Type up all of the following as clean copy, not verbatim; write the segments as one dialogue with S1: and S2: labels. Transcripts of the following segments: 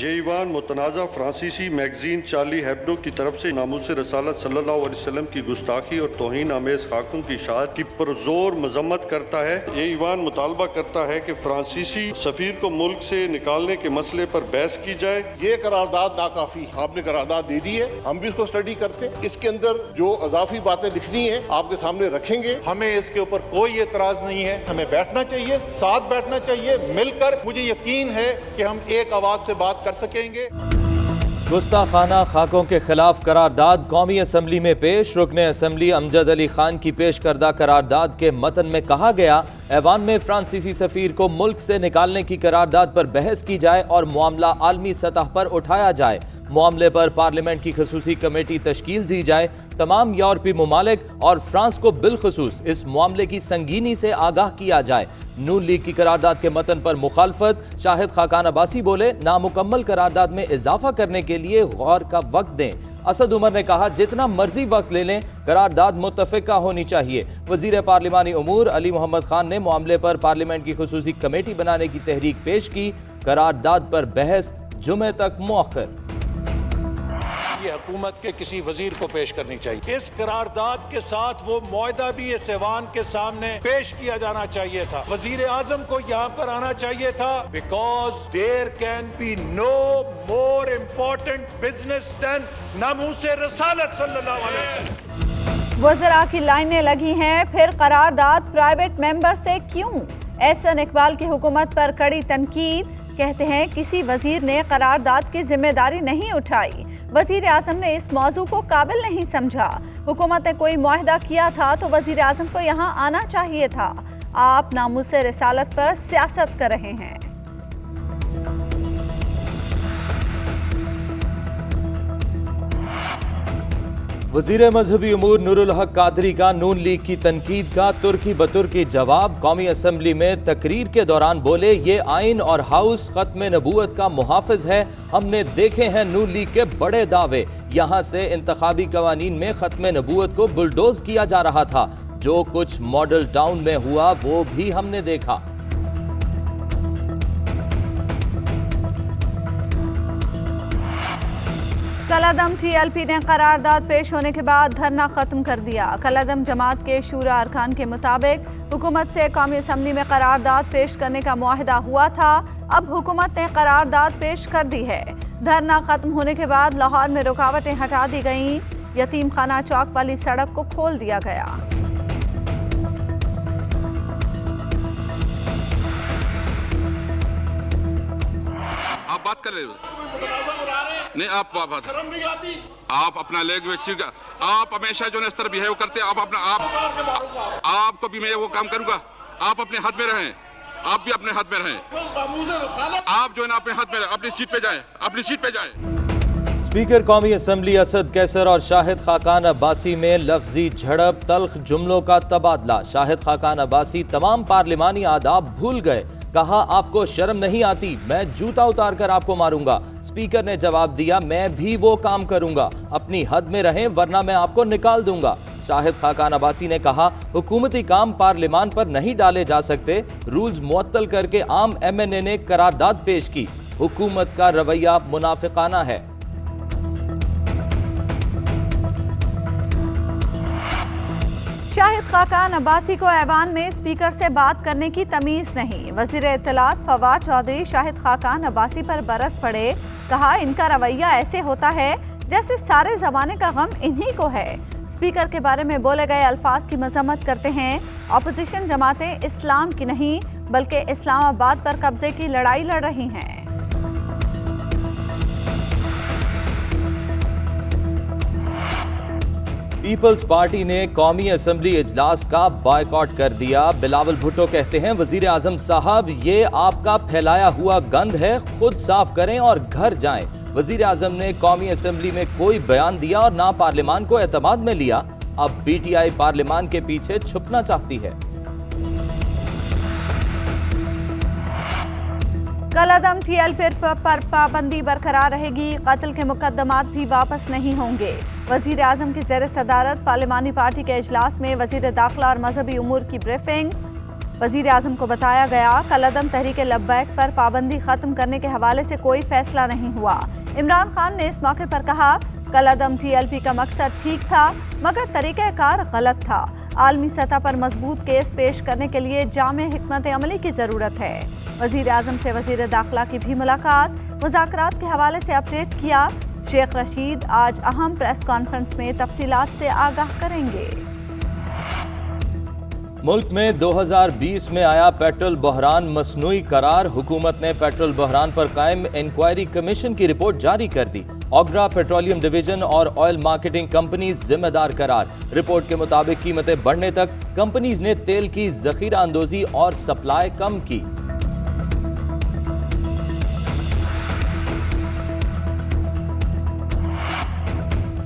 S1: ये ईवान मुतनाज़ा फ्रांसीसी magazine Charlie Hebdo की तरफ से नामूस रसालत सल्लल्लाहु अलैहि वसल्लम की गुस्ताखी और तौहीन आमेज खाकों की शहादत की पुरजोर मजम्मत करता है। ये ईवान मुतालबा करता है कि फ्रांसीसी सफीर को मुल्क से निकालने के मसले पर बहस की जाए।
S2: ये करारदाद नाकाफी, आपने करारदाद दे दी है, हम भी इसको स्टडी करते हैं। इसके अंदर जो अजाफी बातें लिखनी है आपके सामने रखेंगे।
S3: हमें इसके ऊपर कोई एतराज नहीं है, हमें बैठना चाहिए, साथ बैठना चाहिए मिलकर। मुझे यकीन है कि हम एक आवाज से बात कर सकेंगे।
S4: गुस्ताखाना खाकों के खिलाफ करारदाद कौमी असम्बली में पेश। रुकने असम्बली अमजद अली खान की पेश करदा करारदाद के मतन में कहा गया, ऐवान में फ्रांसीसी सफीर को मुल्क से निकालने की करारदाद पर बहस की जाए और मामला आलमी सतह पर उठाया जाए। मामले पर पार्लियामेंट की खसूसी कमेटी तश्कील दी जाए। तमाम यूरोपीय ममालिक और फ्रांस को बिलखसूस इस मामले की संगीनी से आगाह किया जाए। नून लीग की करारदाद के मतन पर मुखालफत। शाहिद खाकान अब्बासी बोले, नामुकम्मल करारदाद में इजाफा करने के लिए गौर का वक्त दें। असद उमर ने कहा, जितना मर्जी वक्त ले लें, करारदाद मुत्तफ़िका होनी चाहिए। वजीर पार्लिमानी उमूर अली मोहम्मद खान ने मामले पर पार्लियामेंट की खसूसी कमेटी बनाने की तहरीक पेश की। करारदाद पर बहस जुमे तक मुअख्खर।
S5: ये हुकूमत के किसी वजीर को पेश करनी चाहिए। इस करारदाद के साथ वो मुआहदा भी इस ऐवान के सामने पेश किया जाना चाहिए था। वजीर आजम को यहाँ पर आना चाहिए था, because there can be no more important business than नामूस रसालत सल्लल्लाहु अलैहि वसल्लम।
S6: वज़रा की लाइनें लगी हैं, फिर करारदाद प्राइवेट मेंबर से क्यों? एहसन इकबाल की हुकूमत पर कड़ी तनकीद। कहते हैं किसी वजीर ने करारदाद की जिम्मेदारी नहीं उठाई। वजीर आजम ने इस मौजू को काबिल नहीं समझा। हुकूमत ने कोई मुआहदा किया था तो वजीर आजम को यहाँ आना चाहिए था। आप नामूस रिसालत पर सियासत कर रहे हैं।
S4: वजीर मजहबी उमूर नूरुल हक कादरी का नून लीग की तनकीद का तुर्की बतुर्की जवाब। कौमी असम्बली में तकरीर के दौरान बोले, ये आइन और हाउस खत्म नबूवत का मुहाफिज है। हमने देखे हैं नून लीग के बड़े दावे। यहाँ से इंतखाबी कवानीन में खत्म नबूवत को बुलडोज किया जा रहा था। जो कुछ मॉडल टाउन में हुआ वो भी हमने देखा।
S6: कलादम TLP ने करारदाद पेश होने के बाद धरना खत्म कर दिया। कलादम जमात के शूरा अरकान के मुताबिक हुकूमत से कौमी असम्बली में करारदाद पेश करने का मुआहदा हुआ था। अब हुकूमत ने करारदाद पेश कर दी है। धरना खत्म होने के बाद लाहौर में रुकावटें हटा दी गईं। यतीम खाना चौक वाली सड़क को खोल दिया गया।
S7: आप बात कर रहे हो नहीं, आप अपना लैंग्वेज, आप हमेशा जो इस तरह बिहेव करते हैं, आपको भी मैं वो काम करूंगा। आप अपने हाथ में रहें, आप भी अपने हाथ में रहें। आप जो है ना अपने हाथ में रहें, अपनी सीट पे जाएं, अपनी सीट पे जाएं।
S4: स्पीकर कौमी असम्बली असद कैसर और शाहिद खाकान अब्बासी में लफ्जी झड़प, तल्ख जुमलों का तबादला। शाहिद खाकान अब्बासी तमाम पार्लिमानी आदाब भूल गए। कहा, आपको शर्म नहीं आती, मैं जूता उतार कर आपको मारूंगा। स्पीकर ने जवाब दिया, मैं भी वो काम करूंगा। अपनी हद में रहें वरना मैं आपको निकाल दूंगा। शाहिद खाकान अब्बासी ने कहा, हुकूमती काम पार्लिमान पर नहीं डाले जा सकते। रूल्स मुअत्तल करके आम MNA ने करारदाद पेश की। हुकूमत का रवैया मुनाफिकाना है।
S6: शाहिद खाकान अब्बासी को ऐवान में स्पीकर से बात करने की तमीज नहीं। वजीर इत्तलात फवाद चौधरी शाहिद खाकान अब्बासी पर बरस पड़े। कहा, इनका रवैया ऐसे होता है जैसे सारे जमाने का गम इन्हीं को है। स्पीकर के बारे में बोले गए अल्फाज की मजम्मत करते हैं। अपोजिशन जमातें इस्लाम की नहीं बल्कि इस्लामाबाद पर कब्जे की लड़ाई लड़ रही हैं।
S4: पीपल्स पार्टी ने कौमी असम्बली इजलास का बायकॉट कर दिया। बिलावल भुट्टो कहते हैं, वजीर आजम साहब ये आपका फैलाया हुआ गंद है, खुद साफ करें और घर जाएं। वजीर आजम ने कौमी असम्बली में कोई बयान दिया और ना पार्लियामान को एतमाद में लिया। अब PTI पार्लियामान के पीछे छुपना चाहती है।
S6: कलादम TLP पर पाबंदी बरकरार रहेगी। कत्ल के मुकदमात भी वापस नहीं होंगे। वजीर आजम की ज़ेर सदारत पार्लिमानी पार्टी के इजलास में वजीर दाखिला और मजहबी उमूर की ब्रीफिंग। वजीर आजम को बताया गया, कलअदम तहरीक लब्बैक पर पाबंदी खत्म करने के हवाले से कोई फैसला नहीं हुआ। इमरान खान ने इस मौके पर कहा, कलअदम TLP का मकसद ठीक था मगर तरीक़ाकार गलत था। आलमी सतह पर मजबूत केस पेश करने के लिए जामे हिकमत अमली की ज़रूरत है। वजीर आजम से वजीर दाखिला की भी मुलाकात, मुज़ाकरात के हवाले से अपडेट किया। शेख रशीद आज अहम प्रेस कॉन्फ्रेंस में तफसीलात से आगाह करेंगे।
S4: मुल्क में 2020 में आया पेट्रोल बहरान मसनूई करार। हुकूमत ने पेट्रोल बहरान पर कायम इंक्वायरी कमीशन की रिपोर्ट जारी कर दी। ओगरा पेट्रोलियम डिवीजन और ऑयल मार्केटिंग कंपनीज जिम्मेदार करार। रिपोर्ट के मुताबिक कीमतें बढ़ने तक कंपनीज ने तेल की जखीरा अंदोजी और सप्लाई कम की।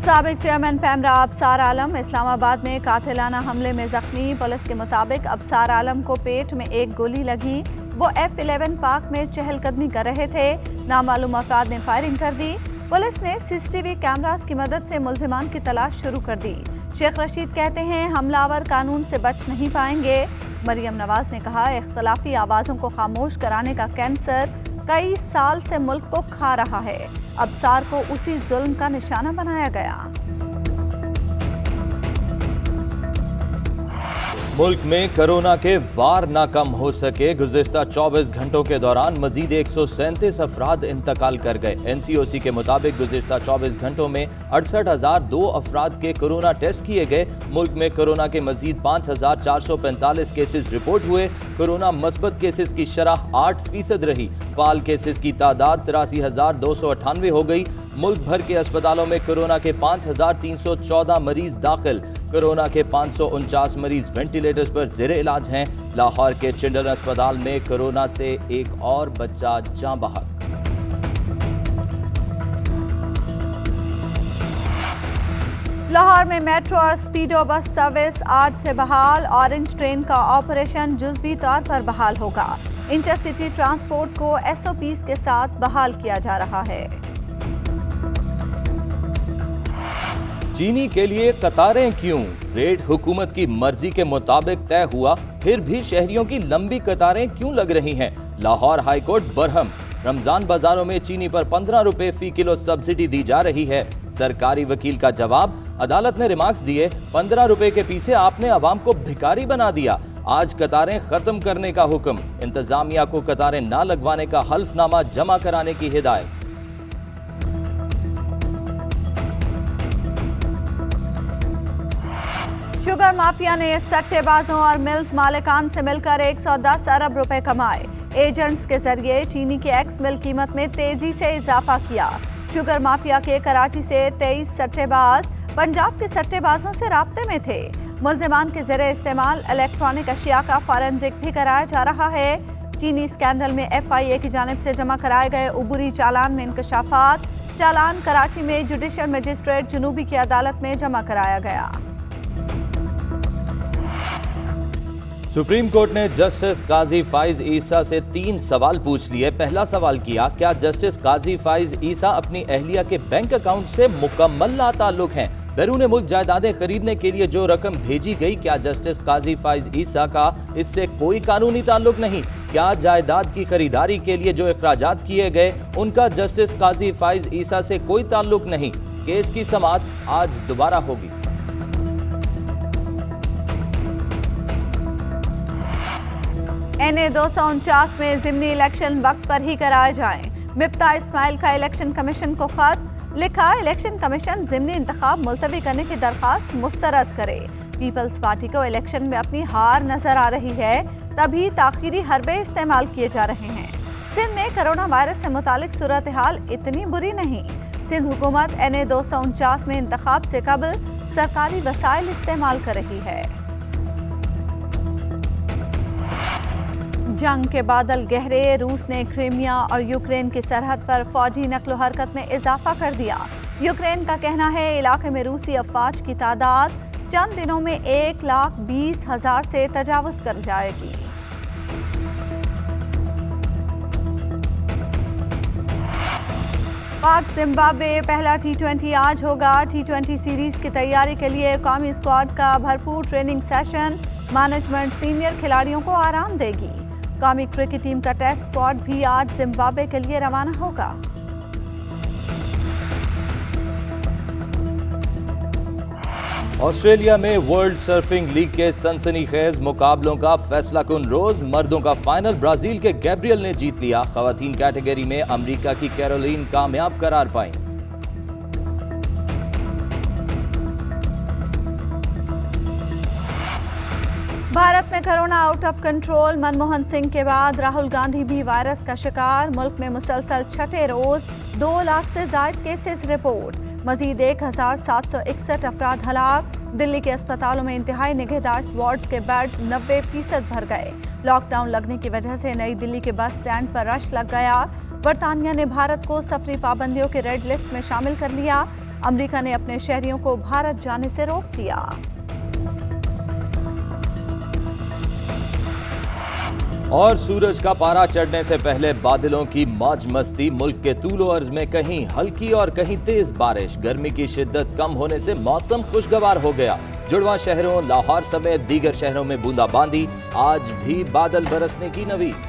S6: साबिक चेयरमैन पैमरा अबसार आलम इस्लामाबाद में कातिलाना हमले में जख्मी। पुलिस के मुताबिक अबसार आलम को पेट में एक गोली लगी। वो F11 पार्क में चहलकदमी कर रहे थे। नामालूम अफराद ने फायरिंग कर दी। पुलिस ने CCTV कैमरास की मदद से मुल्जिमान की तलाश शुरू कर दी। शेख रशीद कहते हैं, हमलावर कानून से बच नहीं पाएंगे। मरियम नवाज ने कहा, इख्तलाफी आवाज़ों को खामोश कराने का कैंसर कई साल से मुल्क को खा रहा है। अबसार को उसी जुल्म का निशाना बनाया गया।
S4: मुल्क में कोरोना के वार ना कम हो सके। गुज़िश्ता 24 घंटों के दौरान मजीद 137 अफराद इंतकाल कर गए। NCOC के मुताबिक गुज़िश्ता 24 घंटों में 68,002 अफराद के कोरोना टेस्ट किए गए। मुल्क में कोरोना के मजीद 5,445 केसेस रिपोर्ट हुए। कोरोना मस्बत केसेस की शरह 8% रही। फाल केसेस की तादाद 83,298 हो गई। मुल्क भर के अस्पतालों में कोरोना के 5,314 मरीज दाखिल। कोरोना के 549 मरीज वेंटिलेटर्स पर ज़ेरे इलाज हैं। लाहौर के चिल्ड्रन अस्पताल में कोरोना से एक और बच्चा जाँ बहक।
S6: लाहौर में मेट्रो और स्पीडो बस सर्विस आज से बहाल। ऑरेंज ट्रेन का ऑपरेशन जुज़वी तौर पर बहाल होगा। इंटरसिटी ट्रांसपोर्ट को SOPs के साथ बहाल किया जा रहा है।
S4: चीनी के लिए कतारें क्यों? रेट हुकूमत की मर्जी के मुताबिक तय हुआ, फिर भी शहरियों की लंबी कतारें क्यों लग रही हैं? Lahore high court Barham. रमजान बाजारों में चीनी पर 15 रुपए फी किलो सब्सिडी दी जा रही है। सरकारी वकील का जवाब, अदालत ने रिमार्क्स दिए, 15 रुपए के पीछे आपने अवाम को भिखारी बना दिया। आज कतारें खत्म करने का हुक्म। इंतजामिया को कतारें ना लगवाने का हल्फनामा जमा कराने की हिदायत।
S6: शुगर माफिया ने सट्टेबाजों और मिल्स मालिकान से मिलकर 110 अरब रुपए कमाए। एजेंट्स के जरिए चीनी की एक्स मिल कीमत में तेजी से इजाफा किया। शुगर माफिया के कराची से 23 सट्टेबाज पंजाब के सट्टेबाजों से राब्ते में थे। मुल्जिमान के जरिए इस्तेमाल इलेक्ट्रॉनिक अशिया का फॉरेंसिक भी कराया जा रहा है। चीनी स्कैंडल में FIA की जानिब से जमा कराए गए उबूरी चालान में इंकशाफात। चालान कराची में जुडिशल मजिस्ट्रेट जनूबी की अदालत में जमा कराया गया।
S4: सुप्रीम कोर्ट ने जस्टिस काजी फाइज ईसा से 3 सवाल पूछ लिए। पहला सवाल किया, क्या जस्टिस काजी फाइज ईसा अपनी अहलिया के बैंक अकाउंट से मुकम्मल लाताल्लुक हैं? बैरून मुल्क जायदादें खरीदने के लिए जो रकम भेजी गई, क्या जस्टिस काजी फाइज ईसा का इससे कोई कानूनी ताल्लुक नहीं? क्या जायदाद की खरीदारी के लिए जो इखराजात किए गए, उनका जस्टिस काजी फाइज ईसा से कोई ताल्लुक नहीं? केस की समाअत आज दोबारा होगी।
S6: NA 249 में ज़िमनी इलेक्शन वक्त पर ही कराए जाएं। मिफ्ता इस्माइल का इलेक्शन कमीशन को खत लिखा, इलेक्शन कमीशन ज़िमनी इंतखाब मुलतवी करने की दरखास्त मुस्तरद करे। पीपल्स पार्टी को इलेक्शन में अपनी हार नजर आ रही है, तभी ताखीरी हरबे इस्तेमाल किए जा रहे हैं। सिंध में कोरोना वायरस से मुतालिक सूरत हाल इतनी बुरी नहीं। सिंध हुकूमत NA 249 में इंतखाब से कबल सरकारी वसाइल इस्तेमाल कर रही है। जंग के बादल गहरे, रूस ने क्रीमिया और यूक्रेन की सरहद पर फौजी नक्लो हरकत में इजाफा कर दिया। यूक्रेन का कहना है इलाके में रूसी अफवाज की तादाद चंद दिनों में 1,20,000 से तजावुज कर जाएगी। पाक जिम्बाब्वे पहला T20 आज होगा। T20 सीरीज की तैयारी के लिए कौमी स्क्वाड का भरपूर ट्रेनिंग सेशन। मैनेजमेंट सीनियर खिलाड़ियों को आराम देगी। कौमी क्रिकेट टीम का टेस्ट स्क्वाड भी आज जिम्बाब्वे के लिए रवाना होगा।
S4: ऑस्ट्रेलिया में वर्ल्ड सर्फिंग लीग के सनसनीखेज मुकाबलों का फैसलाकुन रोज। मर्दों का फाइनल ब्राजील के गैब्रियल ने जीत लिया। खवातीन कैटेगरी में अमेरिका की कैरोलिन कामयाब करार पाई।
S6: भारत में corona out of control. Manmohan Singh के बाद राहुल गांधी भी वायरस का शिकार। मुल्क में मुसलसल छठे रोज 2 लाख से ज्यादा केसेस रिपोर्ट। मजीद 1761 अफराद हलाक। दिल्ली के अस्पतालों में इंतहाई निगहदाश्त वार्ड्स के बेड्स 90% भर गए। लॉकडाउन लगने की वजह से नई दिल्ली के बस स्टैंड पर रश लग गया। बरतानिया ने भारत को सफरी पाबंदियों के रेड लिस्ट में शामिल कर लिया। अमेरिका ने अपने शहरियों को भारत जाने से रोक दिया।
S4: और सूरज का पारा चढ़ने से पहले बादलों की मौज मस्ती। मुल्क के तूलो अर्ज में कहीं हल्की और कहीं तेज बारिश। गर्मी की शिद्दत कम होने से मौसम खुशगवार हो गया। जुड़वा शहरों लाहौर समेत दीगर शहरों में बूंदाबांदी। आज भी बादल बरसने की नवीद।